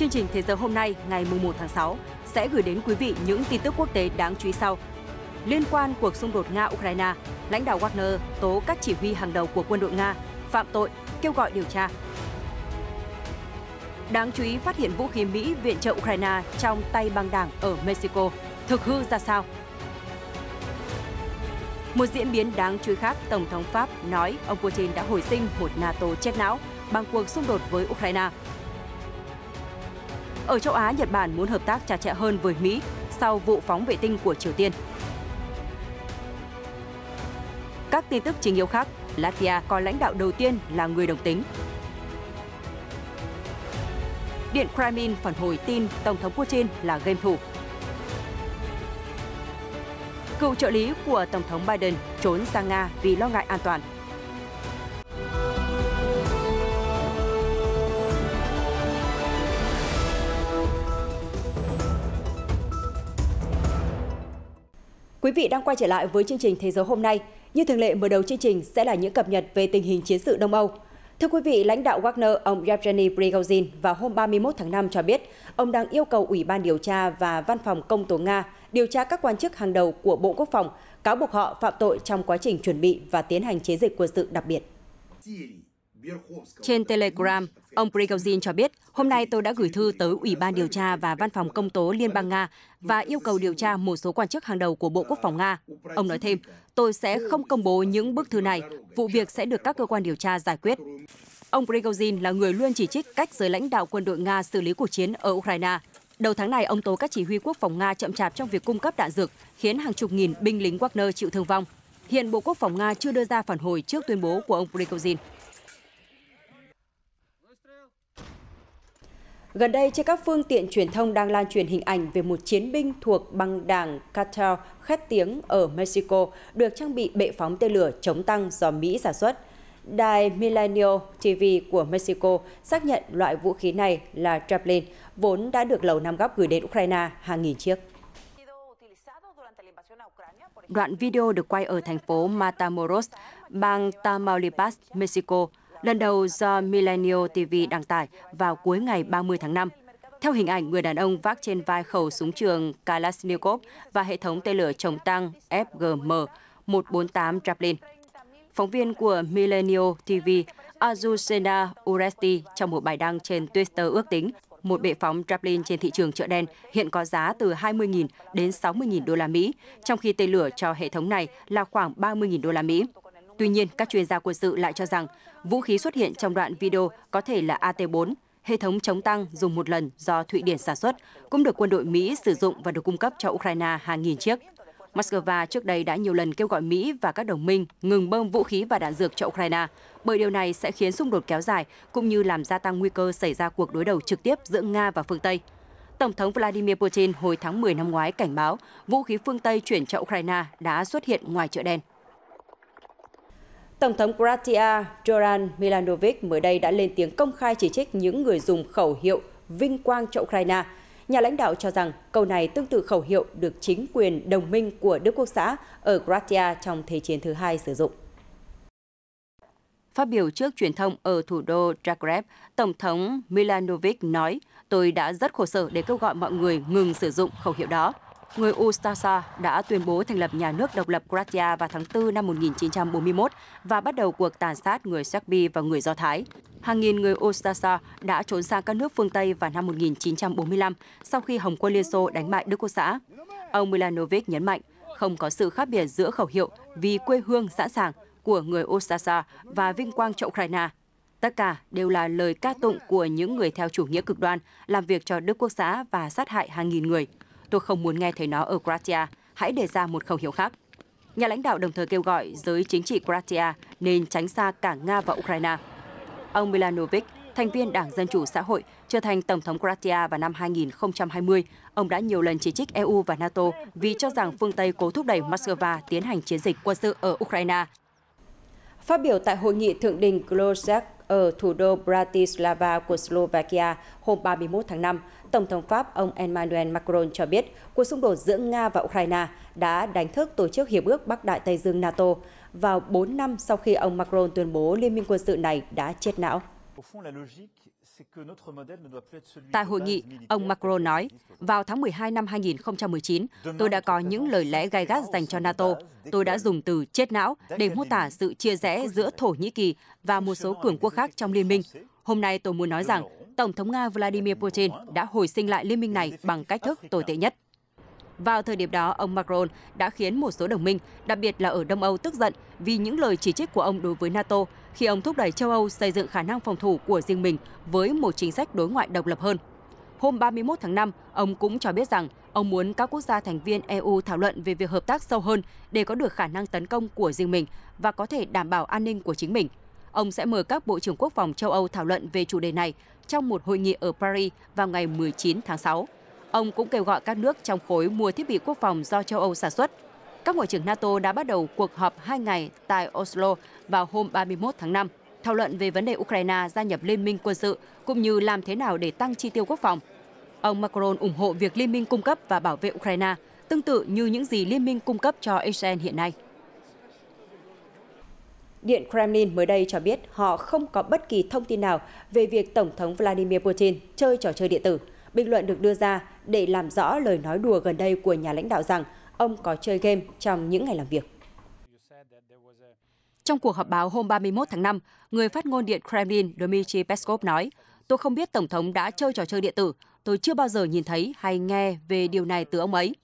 Chương trình Thế giới hôm nay, ngày 1 tháng 6, sẽ gửi đến quý vị những tin tức quốc tế đáng chú ý sau. Liên quan cuộc xung đột Nga-Ukraine, lãnh đạo Wagner tố các chỉ huy hàng đầu của quân đội Nga phạm tội, kêu gọi điều tra. Đáng chú ý phát hiện vũ khí Mỹ viện trợ Ukraine trong tay băng đảng ở Mexico. Thực hư ra sao? Một diễn biến đáng chú ý khác, Tổng thống Pháp nói ông Putin đã hồi sinh một NATO chết não bằng cuộc xung đột với Ukraine. Ở châu Á, Nhật Bản muốn hợp tác chặt chẽ hơn với Mỹ sau vụ phóng vệ tinh của Triều Tiên. Các tin tức chính yếu khác, Latvia có lãnh đạo đầu tiên là người đồng tính. Điện Kremlin phản hồi tin Tổng thống Putin là game thủ. Cựu trợ lý của Tổng thống Biden trốn sang Nga vì lo ngại an toàn. Quý vị đang quay trở lại với chương trình Thế giới hôm nay. Như thường lệ, mở đầu chương trình sẽ là những cập nhật về tình hình chiến sự Đông Âu. Thưa quý vị, lãnh đạo Wagner, ông Yevgeny Prigozhin vào hôm 31 tháng 5 cho biết ông đang yêu cầu Ủy ban điều tra và Văn phòng Công tố Nga điều tra các quan chức hàng đầu của Bộ Quốc phòng, cáo buộc họ phạm tội trong quá trình chuẩn bị và tiến hành chiến dịch quân sự đặc biệt. Trên Telegram, ông Prigozhin cho biết, hôm nay tôi đã gửi thư tới Ủy ban điều tra và Văn phòng Công tố Liên bang Nga và yêu cầu điều tra một số quan chức hàng đầu của Bộ Quốc phòng Nga. Ông nói thêm, tôi sẽ không công bố những bức thư này, vụ việc sẽ được các cơ quan điều tra giải quyết. Ông Prigozhin là người luôn chỉ trích cách giới lãnh đạo quân đội Nga xử lý cuộc chiến ở Ukraine. Đầu tháng này, ông tố các chỉ huy quốc phòng Nga chậm chạp trong việc cung cấp đạn dược, khiến hàng chục nghìn binh lính Wagner chịu thương vong. Hiện Bộ Quốc phòng Nga chưa đưa ra phản hồi trước tuyên bố của ông Prigozhin. Gần đây, trên các phương tiện truyền thông đang lan truyền hình ảnh về một chiến binh thuộc băng đảng Cartel khét tiếng ở Mexico được trang bị bệ phóng tên lửa chống tăng do Mỹ sản xuất. Đài Milenio TV của Mexico xác nhận loại vũ khí này là Javelin, vốn đã được Lầu Năm Góc gửi đến Ukraine hàng nghìn chiếc. Đoạn video được quay ở thành phố Matamoros, bang Tamaulipas, Mexico, lần đầu do Milenio TV đăng tải vào cuối ngày 30 tháng 5. Theo hình ảnh, người đàn ông vác trên vai khẩu súng trường Kalashnikov và hệ thống tên lửa chống tăng FGM-148 Javelin. Phóng viên của Milenio TV, Azucena Uresti, trong một bài đăng trên Twitter ước tính, một bệ phóng Javelin trên thị trường chợ đen hiện có giá từ 20.000 đến 60.000 đô la Mỹ, trong khi tên lửa cho hệ thống này là khoảng 30.000 đô la Mỹ. Tuy nhiên, các chuyên gia quân sự lại cho rằng vũ khí xuất hiện trong đoạn video có thể là AT-4, hệ thống chống tăng dùng một lần do Thụy Điển sản xuất, cũng được quân đội Mỹ sử dụng và được cung cấp cho Ukraine hàng nghìn chiếc. Moscow trước đây đã nhiều lần kêu gọi Mỹ và các đồng minh ngừng bơm vũ khí và đạn dược cho Ukraine, bởi điều này sẽ khiến xung đột kéo dài cũng như làm gia tăng nguy cơ xảy ra cuộc đối đầu trực tiếp giữa Nga và phương Tây. Tổng thống Vladimir Putin hồi tháng 10 năm ngoái cảnh báo vũ khí phương Tây chuyển cho Ukraine đã xuất hiện ngoài chợ đen. Tổng thống Croatia Zoran Milanovic mới đây đã lên tiếng công khai chỉ trích những người dùng khẩu hiệu vinh quang cho Ukraine. Nhà lãnh đạo cho rằng câu này tương tự khẩu hiệu được chính quyền đồng minh của Đức Quốc xã ở Croatia trong Thế chiến thứ hai sử dụng. Phát biểu trước truyền thông ở thủ đô Zagreb, Tổng thống Milanovic nói, tôi đã rất khổ sở để kêu gọi mọi người ngừng sử dụng khẩu hiệu đó. Người Ustasa đã tuyên bố thành lập nhà nước độc lập Croatia vào tháng 4 năm 1941 và bắt đầu cuộc tàn sát người Serbi và người Do Thái. Hàng nghìn người Ustasa đã trốn sang các nước phương Tây vào năm 1945 sau khi Hồng quân Liên Xô đánh bại Đức Quốc xã. Ông Milanovic nhấn mạnh, không có sự khác biệt giữa khẩu hiệu vì quê hương sẵn sàng của người Ustasa và vinh quang cho Ukraine. Tất cả đều là lời ca tụng của những người theo chủ nghĩa cực đoan làm việc cho Đức Quốc xã và sát hại hàng nghìn người. Tôi không muốn nghe thấy nó ở Croatia, hãy đề ra một khẩu hiệu khác. Nhà lãnh đạo đồng thời kêu gọi giới chính trị Croatia nên tránh xa cả Nga và Ukraine. Ông Milanovic, thành viên Đảng Dân Chủ Xã hội, trở thành Tổng thống Croatia vào năm 2020. Ông đã nhiều lần chỉ trích EU và NATO vì cho rằng phương Tây cố thúc đẩy Moscow tiến hành chiến dịch quân sự ở Ukraine. Phát biểu tại hội nghị thượng đỉnh Gluczak ở thủ đô Bratislava của Slovakia hôm 31 tháng 5, Tổng thống Pháp ông Emmanuel Macron cho biết cuộc xung đột giữa Nga và Ukraine đã đánh thức Tổ chức Hiệp ước Bắc Đại Tây Dương NATO vào 4 năm sau khi ông Macron tuyên bố liên minh quân sự này đã chết não. Tại hội nghị, ông Macron nói, vào tháng 12 năm 2019, tôi đã có những lời lẽ gay gắt dành cho NATO. Tôi đã dùng từ chết não để mô tả sự chia rẽ giữa Thổ Nhĩ Kỳ và một số cường quốc khác trong liên minh. Hôm nay tôi muốn nói rằng, Tổng thống Nga Vladimir Putin đã hồi sinh lại liên minh này bằng cách thức tồi tệ nhất. Vào thời điểm đó, ông Macron đã khiến một số đồng minh, đặc biệt là ở Đông Âu, tức giận vì những lời chỉ trích của ông đối với NATO khi ông thúc đẩy châu Âu xây dựng khả năng phòng thủ của riêng mình với một chính sách đối ngoại độc lập hơn. Hôm 31 tháng 5, ông cũng cho biết rằng ông muốn các quốc gia thành viên EU thảo luận về việc hợp tác sâu hơn để có được khả năng tấn công của riêng mình và có thể đảm bảo an ninh của chính mình. Ông sẽ mời các bộ trưởng quốc phòng châu Âu thảo luận về chủ đề này trong một hội nghị ở Paris vào ngày 19 tháng 6. Ông cũng kêu gọi các nước trong khối mua thiết bị quốc phòng do châu Âu sản xuất. Các ngoại trưởng NATO đã bắt đầu cuộc họp 2 ngày tại Oslo vào hôm 31 tháng 5, thảo luận về vấn đề Ukraine gia nhập liên minh quân sự cũng như làm thế nào để tăng chi tiêu quốc phòng. Ông Macron ủng hộ việc liên minh cung cấp và bảo vệ Ukraine, tương tự như những gì liên minh cung cấp cho Israel hiện nay. Điện Kremlin mới đây cho biết họ không có bất kỳ thông tin nào về việc Tổng thống Vladimir Putin chơi trò chơi điện tử. Bình luận được đưa ra để làm rõ lời nói đùa gần đây của nhà lãnh đạo rằng ông có chơi game trong những ngày làm việc. Trong cuộc họp báo hôm 31 tháng 5, người phát ngôn Điện Kremlin Dmitry Peskov nói, tôi không biết Tổng thống đã chơi trò chơi điện tử, tôi chưa bao giờ nhìn thấy hay nghe về điều này từ ông ấy.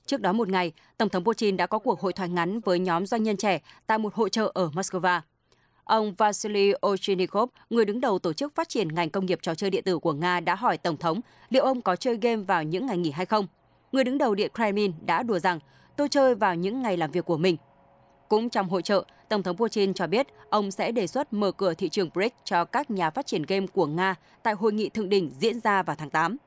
Trước đó một ngày, Tổng thống Putin đã có cuộc hội thoại ngắn với nhóm doanh nhân trẻ tại một hội chợ ở Moscow. Ông Vasily Ovchinnikov, người đứng đầu tổ chức phát triển ngành công nghiệp trò chơi điện tử của Nga đã hỏi Tổng thống liệu ông có chơi game vào những ngày nghỉ hay không. Người đứng đầu Điện Kremlin đã đùa rằng, tôi chơi vào những ngày làm việc của mình. Cũng trong hội chợ, Tổng thống Putin cho biết ông sẽ đề xuất mở cửa thị trường BRICS cho các nhà phát triển game của Nga tại hội nghị thượng đỉnh diễn ra vào tháng 8.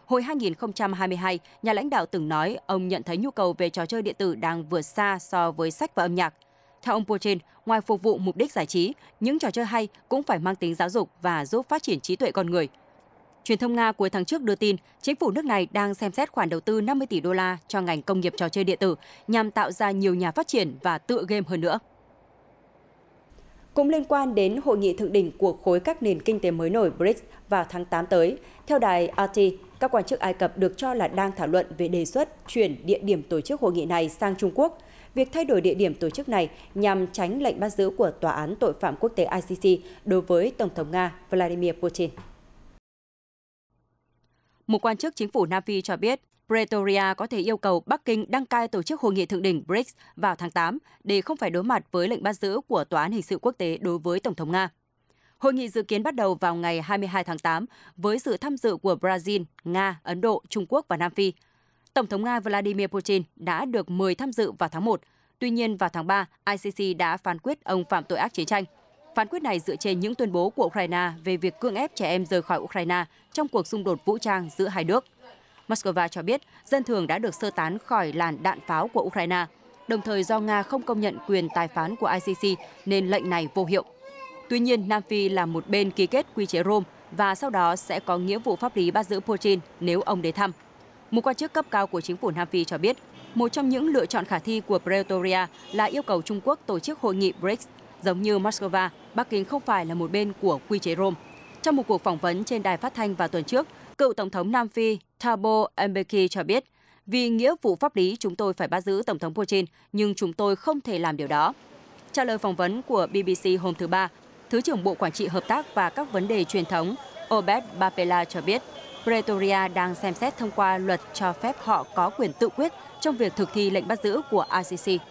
Hồi 2022, nhà lãnh đạo từng nói ông nhận thấy nhu cầu về trò chơi điện tử đang vượt xa so với sách và âm nhạc. Theo ông Putin, ngoài phục vụ mục đích giải trí, những trò chơi hay cũng phải mang tính giáo dục và giúp phát triển trí tuệ con người. Truyền thông Nga cuối tháng trước đưa tin, chính phủ nước này đang xem xét khoản đầu tư 50 tỷ đô la cho ngành công nghiệp trò chơi điện tử nhằm tạo ra nhiều nhà phát triển và tựa game hơn nữa. Cũng liên quan đến hội nghị thượng đỉnh của khối các nền kinh tế mới nổi BRICS vào tháng 8 tới, theo đài RT, các quan chức Ai Cập được cho là đang thảo luận về đề xuất chuyển địa điểm tổ chức hội nghị này sang Trung Quốc. Việc thay đổi địa điểm tổ chức này nhằm tránh lệnh bắt giữ của Tòa án Tội phạm Quốc tế ICC đối với Tổng thống Nga Vladimir Putin. Một quan chức chính phủ Nam Phi cho biết, Pretoria có thể yêu cầu Bắc Kinh đăng cai tổ chức hội nghị thượng đỉnh BRICS vào tháng 8 để không phải đối mặt với lệnh bắt giữ của Tòa án Hình sự Quốc tế đối với Tổng thống Nga. Hội nghị dự kiến bắt đầu vào ngày 22 tháng 8 với sự tham dự của Brazil, Nga, Ấn Độ, Trung Quốc và Nam Phi. Tổng thống Nga Vladimir Putin đã được mời tham dự vào tháng 1. Tuy nhiên, vào tháng 3, ICC đã phán quyết ông phạm tội ác chiến tranh. Phán quyết này dựa trên những tuyên bố của Ukraine về việc cưỡng ép trẻ em rời khỏi Ukraine trong cuộc xung đột vũ trang giữa hai nước. Moscow cho biết dân thường đã được sơ tán khỏi làn đạn pháo của Ukraine, đồng thời do Nga không công nhận quyền tài phán của ICC nên lệnh này vô hiệu. Tuy nhiên, Nam Phi là một bên ký kết quy chế Rome và sau đó sẽ có nghĩa vụ pháp lý bắt giữ Putin nếu ông đến thăm. Một quan chức cấp cao của chính phủ Nam Phi cho biết, một trong những lựa chọn khả thi của Pretoria là yêu cầu Trung Quốc tổ chức hội nghị BRICS. Giống như Moscow, Bắc Kinh không phải là một bên của quy chế Rome. Trong một cuộc phỏng vấn trên đài phát thanh vào tuần trước, cựu Tổng thống Nam Phi Thabo Mbeki cho biết, vì nghĩa vụ pháp lý chúng tôi phải bắt giữ Tổng thống Putin, nhưng chúng tôi không thể làm điều đó. Trả lời phỏng vấn của BBC hôm thứ Ba, Thứ trưởng Bộ Quản trị Hợp tác và các vấn đề truyền thống Obed Bapela cho biết, Pretoria đang xem xét thông qua luật cho phép họ có quyền tự quyết trong việc thực thi lệnh bắt giữ của ICC.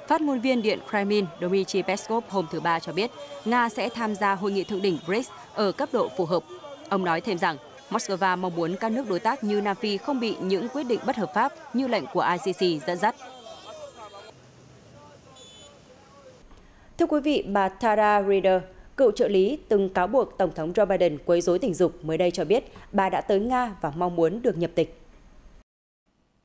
Phát ngôn viên Điện Kremlin Dmitry Peskov hôm thứ Ba cho biết, Nga sẽ tham gia hội nghị thượng đỉnh BRICS ở cấp độ phù hợp. Ông nói thêm rằng, Moscow mong muốn các nước đối tác như Nam Phi không bị những quyết định bất hợp pháp như lệnh của ICC dẫn dắt. Thưa quý vị, bà Tara Reader, cựu trợ lý từng cáo buộc Tổng thống Joe Biden quấy rối tình dục, mới đây cho biết bà đã tới Nga và mong muốn được nhập tịch.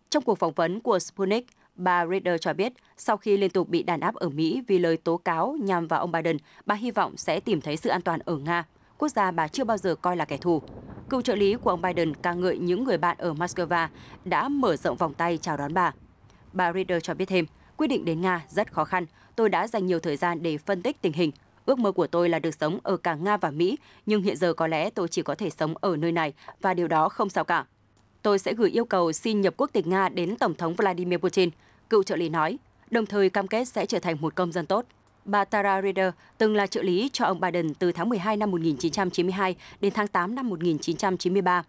Trong cuộc phỏng vấn của Sputnik, bà Reader cho biết sau khi liên tục bị đàn áp ở Mỹ vì lời tố cáo nhằm vào ông Biden, bà hy vọng sẽ tìm thấy sự an toàn ở Nga, quốc gia bà chưa bao giờ coi là kẻ thù. Cựu trợ lý của ông Biden ca ngợi những người bạn ở Moscow đã mở rộng vòng tay chào đón bà. Bà Reader cho biết thêm, quyết định đến Nga rất khó khăn, tôi đã dành nhiều thời gian để phân tích tình hình. Ước mơ của tôi là được sống ở cả Nga và Mỹ, nhưng hiện giờ có lẽ tôi chỉ có thể sống ở nơi này và điều đó không sao cả. Tôi sẽ gửi yêu cầu xin nhập quốc tịch Nga đến Tổng thống Vladimir Putin, cựu trợ lý nói, đồng thời cam kết sẽ trở thành một công dân tốt. Bà Tara Reader từng là trợ lý cho ông Biden từ tháng 12 năm 1992 đến tháng 8 năm 1993.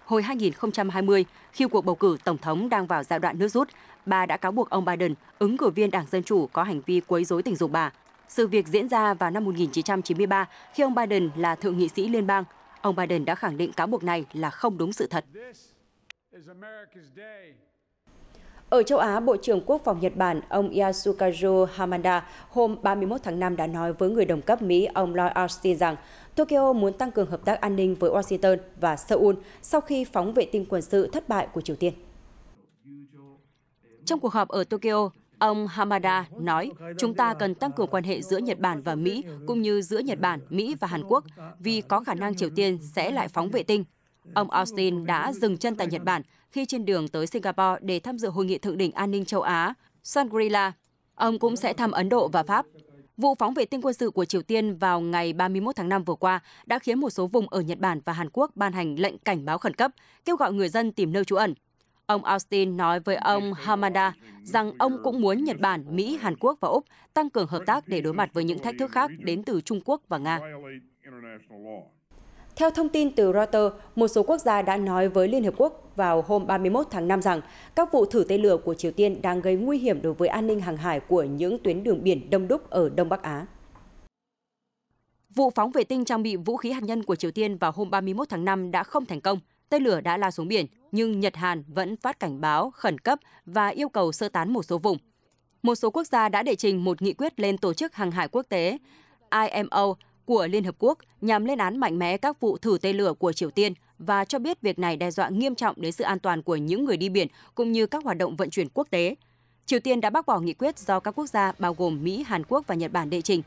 Hồi 2020, khi cuộc bầu cử Tổng thống đang vào giai đoạn nước rút, bà đã cáo buộc ông Biden, ứng cử viên Đảng Dân Chủ, có hành vi quấy rối tình dục bà. Sự việc diễn ra vào năm 1993 khi ông Biden là thượng nghị sĩ liên bang. Ông Biden đã khẳng định cáo buộc này là không đúng sự thật. Ở châu Á, Bộ trưởng Quốc phòng Nhật Bản, ông Yasukazu Hamada, hôm 31 tháng 5 đã nói với người đồng cấp Mỹ, ông Lloyd Austin rằng Tokyo muốn tăng cường hợp tác an ninh với Washington và Seoul sau khi phóng vệ tinh quân sự thất bại của Triều Tiên. Trong cuộc họp ở Tokyo, ông Hamada nói, chúng ta cần tăng cường quan hệ giữa Nhật Bản và Mỹ, cũng như giữa Nhật Bản, Mỹ và Hàn Quốc, vì có khả năng Triều Tiên sẽ lại phóng vệ tinh. Ông Austin đã dừng chân tại Nhật Bản khi trên đường tới Singapore để tham dự Hội nghị Thượng đỉnh An ninh châu Á, Shangri-La. Ông cũng sẽ thăm Ấn Độ và Pháp. Vụ phóng vệ tinh quân sự của Triều Tiên vào ngày 31 tháng 5 vừa qua đã khiến một số vùng ở Nhật Bản và Hàn Quốc ban hành lệnh cảnh báo khẩn cấp, kêu gọi người dân tìm nơi trú ẩn. Ông Austin nói với ông Hamada rằng ông cũng muốn Nhật Bản, Mỹ, Hàn Quốc và Úc tăng cường hợp tác để đối mặt với những thách thức khác đến từ Trung Quốc và Nga. Theo thông tin từ Reuters, một số quốc gia đã nói với Liên Hợp Quốc vào hôm 31 tháng 5 rằng các vụ thử tên lửa của Triều Tiên đang gây nguy hiểm đối với an ninh hàng hải của những tuyến đường biển đông đúc ở Đông Bắc Á. Vụ phóng vệ tinh trang bị vũ khí hạt nhân của Triều Tiên vào hôm 31 tháng 5 đã không thành công. Tên lửa đã lao xuống biển, nhưng Nhật Hàn vẫn phát cảnh báo khẩn cấp và yêu cầu sơ tán một số vùng. Một số quốc gia đã đệ trình một nghị quyết lên Tổ chức Hàng hải Quốc tế IMO của Liên Hợp Quốc nhằm lên án mạnh mẽ các vụ thử tên lửa của Triều Tiên và cho biết việc này đe dọa nghiêm trọng đến sự an toàn của những người đi biển cũng như các hoạt động vận chuyển quốc tế. Triều Tiên đã bác bỏ nghị quyết do các quốc gia bao gồm Mỹ, Hàn Quốc và Nhật Bản đệ trình.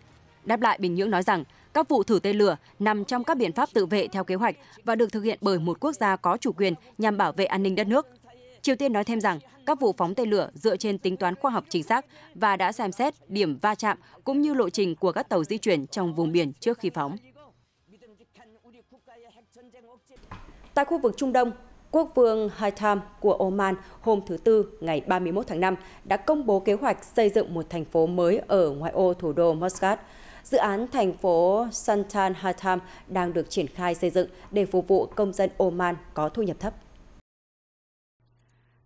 Đáp lại, Bình Nhưỡng nói rằng các vụ thử tên lửa nằm trong các biện pháp tự vệ theo kế hoạch và được thực hiện bởi một quốc gia có chủ quyền nhằm bảo vệ an ninh đất nước. Triều Tiên nói thêm rằng các vụ phóng tên lửa dựa trên tính toán khoa học chính xác và đã xem xét điểm va chạm cũng như lộ trình của các tàu di chuyển trong vùng biển trước khi phóng. Tại khu vực Trung Đông, Quốc vương Haitham của Oman hôm thứ Tư ngày 31 tháng 5 đã công bố kế hoạch xây dựng một thành phố mới ở ngoại ô thủ đô Muscat. Dự án thành phố Sultan Haitham đang được triển khai xây dựng để phục vụ công dân Oman có thu nhập thấp.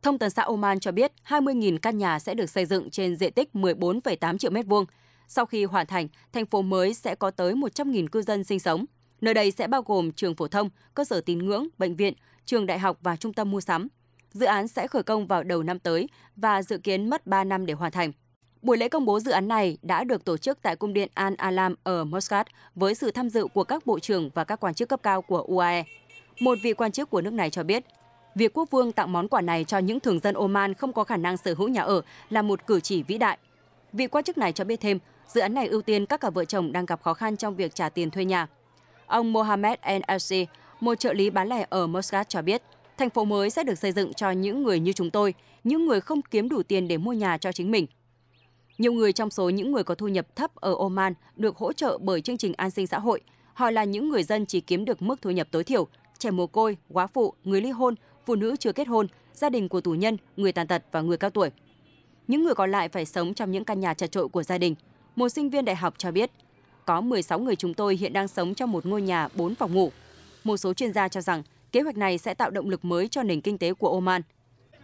Thông tấn xã Oman cho biết 20.000 căn nhà sẽ được xây dựng trên diện tích 14,8 triệu mét vuông. Sau khi hoàn thành, thành phố mới sẽ có tới 100.000 cư dân sinh sống. Nơi đây sẽ bao gồm trường phổ thông, cơ sở tín ngưỡng, bệnh viện, trường đại học và trung tâm mua sắm. Dự án sẽ khởi công vào đầu năm tới và dự kiến mất 3 năm để hoàn thành. Buổi lễ công bố dự án này đã được tổ chức tại cung điện Al-Alam ở Muscat với sự tham dự của các bộ trưởng và các quan chức cấp cao của UAE. Một vị quan chức của nước này cho biết, việc quốc vương tặng món quà này cho những thường dân Oman không có khả năng sở hữu nhà ở là một cử chỉ vĩ đại. Vị quan chức này cho biết thêm, dự án này ưu tiên các cặp vợ chồng đang gặp khó khăn trong việc trả tiền thuê nhà. Ông Mohamed El-Elsi, một trợ lý bán lẻ ở Muscat cho biết, thành phố mới sẽ được xây dựng cho những người như chúng tôi, những người không kiếm đủ tiền để mua nhà cho chính mình. Nhiều người trong số những người có thu nhập thấp ở Oman được hỗ trợ bởi chương trình an sinh xã hội. Họ là những người dân chỉ kiếm được mức thu nhập tối thiểu, trẻ mồ côi, góa phụ, người ly hôn, phụ nữ chưa kết hôn, gia đình của tù nhân, người tàn tật và người cao tuổi. Những người còn lại phải sống trong những căn nhà chật chội của gia đình. Một sinh viên đại học cho biết, có 16 người chúng tôi hiện đang sống trong một ngôi nhà 4 phòng ngủ. Một số chuyên gia cho rằng kế hoạch này sẽ tạo động lực mới cho nền kinh tế của Oman.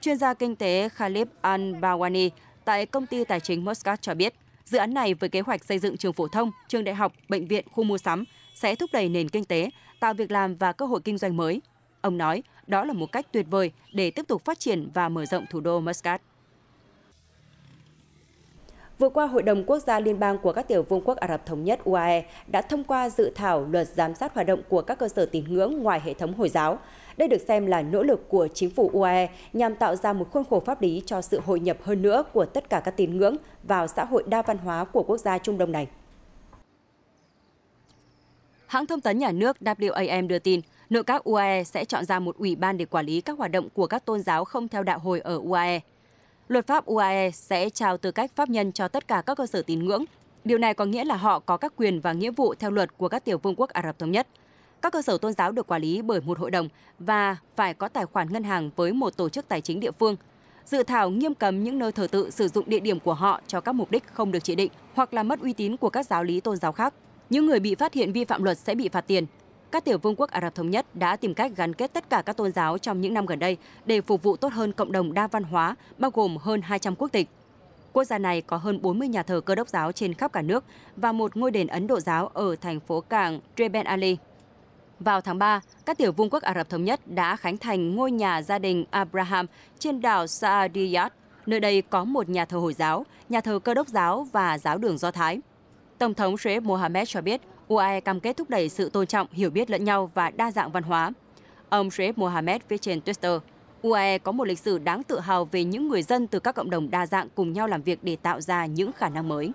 Chuyên gia kinh tế Khalid Al-Bawani tại công ty tài chính Muscat cho biết, dự án này với kế hoạch xây dựng trường phổ thông, trường đại học, bệnh viện, khu mua sắm sẽ thúc đẩy nền kinh tế, tạo việc làm và cơ hội kinh doanh mới. Ông nói, đó là một cách tuyệt vời để tiếp tục phát triển và mở rộng thủ đô Muscat. Vừa qua, Hội đồng Quốc gia Liên bang của các tiểu vương quốc Ả Rập Thống nhất UAE đã thông qua dự thảo luật giám sát hoạt động của các cơ sở tín ngưỡng ngoài hệ thống Hồi giáo. Đây được xem là nỗ lực của chính phủ UAE nhằm tạo ra một khuôn khổ pháp lý cho sự hội nhập hơn nữa của tất cả các tín ngưỡng vào xã hội đa văn hóa của quốc gia Trung Đông này. Hãng thông tấn nhà nước WAM đưa tin, nội các UAE sẽ chọn ra một ủy ban để quản lý các hoạt động của các tôn giáo không theo đạo Hồi ở UAE. Luật pháp UAE sẽ trao tư cách pháp nhân cho tất cả các cơ sở tín ngưỡng. Điều này có nghĩa là họ có các quyền và nghĩa vụ theo luật của các tiểu vương quốc Ả Rập Thống Nhất. Các cơ sở tôn giáo được quản lý bởi một hội đồng và phải có tài khoản ngân hàng với một tổ chức tài chính địa phương. Dự thảo nghiêm cấm những nơi thờ tự sử dụng địa điểm của họ cho các mục đích không được chỉ định hoặc làm mất uy tín của các giáo lý tôn giáo khác. Những người bị phát hiện vi phạm luật sẽ bị phạt tiền. Các tiểu vương quốc Ả Rập Thống Nhất đã tìm cách gắn kết tất cả các tôn giáo trong những năm gần đây để phục vụ tốt hơn cộng đồng đa văn hóa, bao gồm hơn 200 quốc tịch. Quốc gia này có hơn 40 nhà thờ Cơ đốc giáo trên khắp cả nước và một ngôi đền Ấn Độ giáo ở thành phố cảng Jebel Ali. Vào tháng 3, các tiểu vương quốc Ả Rập Thống Nhất đã khánh thành ngôi nhà gia đình Abraham trên đảo Saadiyat. Nơi đây có một nhà thờ Hồi giáo, nhà thờ Cơ đốc giáo và giáo đường Do Thái. Tổng thống Sheikh Mohammed cho biết UAE cam kết thúc đẩy sự tôn trọng, hiểu biết lẫn nhau và đa dạng văn hóa. Ông Sheikh Mohammed viết trên Twitter, UAE có một lịch sử đáng tự hào về những người dân từ các cộng đồng đa dạng cùng nhau làm việc để tạo ra những khả năng mới.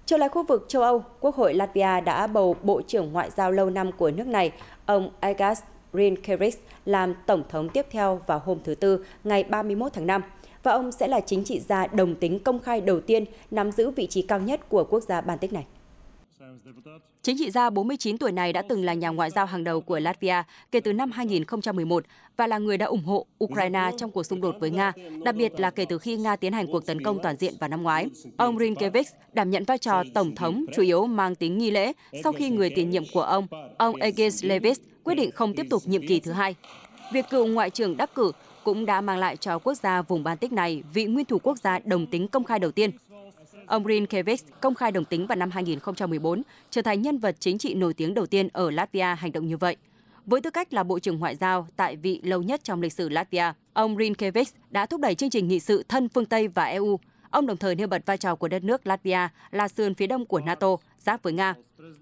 Trở lại khu vực châu Âu, Quốc hội Latvia đã bầu Bộ trưởng Ngoại giao lâu năm của nước này, ông Egars Rinkēvičs, làm Tổng thống tiếp theo vào hôm thứ Tư, ngày 31 tháng 5. Và ông sẽ là chính trị gia đồng tính công khai đầu tiên nắm giữ vị trí cao nhất của quốc gia Baltic này. Chính trị gia 49 tuổi này đã từng là nhà ngoại giao hàng đầu của Latvia kể từ năm 2011 và là người đã ủng hộ Ukraine trong cuộc xung đột với Nga, đặc biệt là kể từ khi Nga tiến hành cuộc tấn công toàn diện vào năm ngoái. Ông Rinkēvičs đảm nhận vai trò Tổng thống chủ yếu mang tính nghi lễ sau khi người tiền nhiệm của ông Egils Levis, quyết định không tiếp tục nhiệm kỳ thứ hai. Việc cựu Ngoại trưởng đắc cử cũng đã mang lại cho quốc gia vùng Baltic này vị nguyên thủ quốc gia đồng tính công khai đầu tiên. Ông Rinkēvičs công khai đồng tính vào năm 2014, trở thành nhân vật chính trị nổi tiếng đầu tiên ở Latvia hành động như vậy. Với tư cách là Bộ trưởng Ngoại giao tại vị lâu nhất trong lịch sử Latvia, ông Rinkēvičs đã thúc đẩy chương trình nghị sự thân phương Tây và EU. Ông đồng thời nêu bật vai trò của đất nước Latvia là sườn phía đông của NATO, giáp với Nga.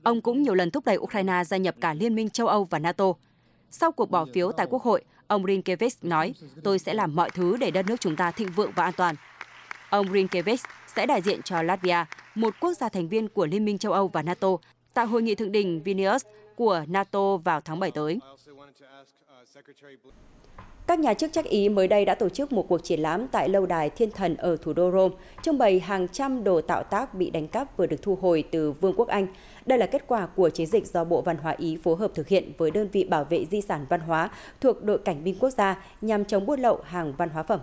Ông cũng nhiều lần thúc đẩy Ukraine gia nhập cả Liên minh châu Âu và NATO. Sau cuộc bỏ phiếu tại Quốc hội, ông Rinkēvičs nói, tôi sẽ làm mọi thứ để đất nước chúng ta thịnh vượng và an toàn. Ông Rinkēvičs sẽ đại diện cho Latvia, một quốc gia thành viên của Liên minh châu Âu và NATO, tại Hội nghị thượng đỉnh Vilnius của NATO vào tháng 7 tới. Các nhà chức trách Ý mới đây đã tổ chức một cuộc triển lãm tại lâu đài Thiên Thần ở thủ đô Rome, trưng bày hàng trăm đồ tạo tác bị đánh cắp vừa được thu hồi từ Vương quốc Anh. Đây là kết quả của chiến dịch do Bộ Văn hóa Ý phối hợp thực hiện với đơn vị bảo vệ di sản văn hóa thuộc đội cảnh binh quốc gia nhằm chống buôn lậu hàng văn hóa phẩm.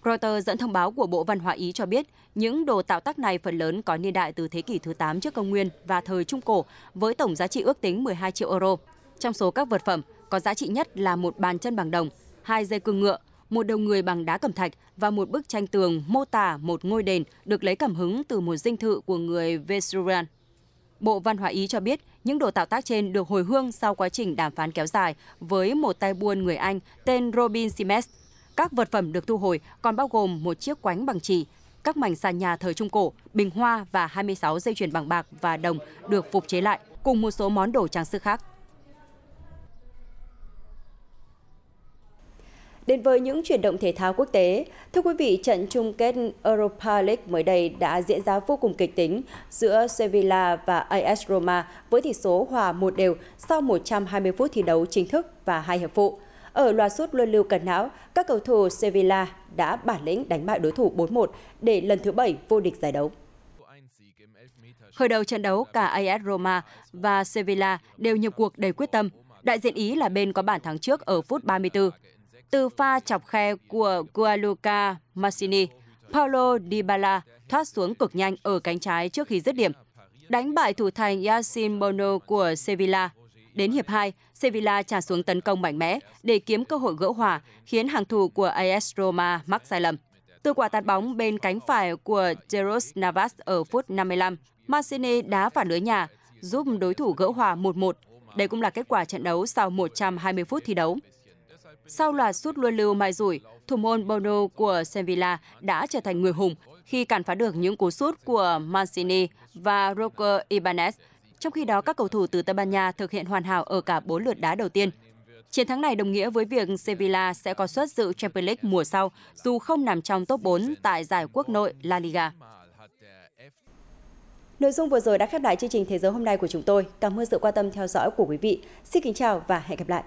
Reuters dẫn thông báo của Bộ Văn hóa Ý cho biết, những đồ tạo tác này phần lớn có niên đại từ thế kỷ thứ 8 trước công nguyên và thời Trung Cổ, với tổng giá trị ước tính 12 triệu euro. Trong số các vật phẩm, có giá trị nhất là một bàn chân bằng đồng, 2 dây cương ngựa, một đầu người bằng đá cẩm thạch và một bức tranh tường mô tả một ngôi đền được lấy cảm hứng từ một dinh thự của người Vesuvian. Bộ Văn hóa Ý cho biết, những đồ tạo tác trên được hồi hương sau quá trình đàm phán kéo dài với một tay buôn người Anh tên Robin Simes. Các vật phẩm được thu hồi còn bao gồm một chiếc quánh bằng chì, các mảnh sàn nhà thời Trung Cổ, bình hoa và 26 dây chuyền bằng bạc và đồng được phục chế lại, cùng một số món đồ trang sức khác. Đến với những chuyển động thể thao quốc tế, thưa quý vị, trận chung kết Europa League mới đây đã diễn ra vô cùng kịch tính giữa Sevilla và AS Roma với tỷ số hòa 1-1 sau 120 phút thi đấu chính thức và 2 hiệp phụ. Ở loạt sút luân lưu cần não, các cầu thủ Sevilla đã bản lĩnh đánh bại đối thủ 4-1 để lần thứ 7 vô địch giải đấu. Khởi đầu trận đấu, cả AS Roma và Sevilla đều nhập cuộc đầy quyết tâm. Đại diện Ý là bên có bàn thắng trước ở phút 34. Từ pha chọc khe của Gianluca Mancini, Paulo Dybala thoát xuống cực nhanh ở cánh trái trước khi dứt điểm, đánh bại thủ thành Yasin Bono của Sevilla. Đến hiệp 2, Sevilla tràn xuống tấn công mạnh mẽ để kiếm cơ hội gỡ hòa, khiến hàng thủ của AS Roma mắc sai lầm. Từ quả tạt bóng bên cánh phải của Jeros Navas ở phút 55, Mancini đá phản lưới nhà, giúp đối thủ gỡ hòa 1-1. Đây cũng là kết quả trận đấu sau 120 phút thi đấu. Sau loạt sút luân lưu mai rủi, thủ môn Bono của Sevilla đã trở thành người hùng khi cản phá được những cú sút của Mancini và Roque Ibanez. Trong khi đó, các cầu thủ từ Tây Ban Nha thực hiện hoàn hảo ở cả 4 lượt đá đầu tiên. Chiến thắng này đồng nghĩa với việc Sevilla sẽ có suất dự Champions League mùa sau, dù không nằm trong top 4 tại giải quốc nội La Liga. Nội dung vừa rồi đã khép lại chương trình Thế giới hôm nay của chúng tôi. Cảm ơn sự quan tâm theo dõi của quý vị. Xin kính chào và hẹn gặp lại.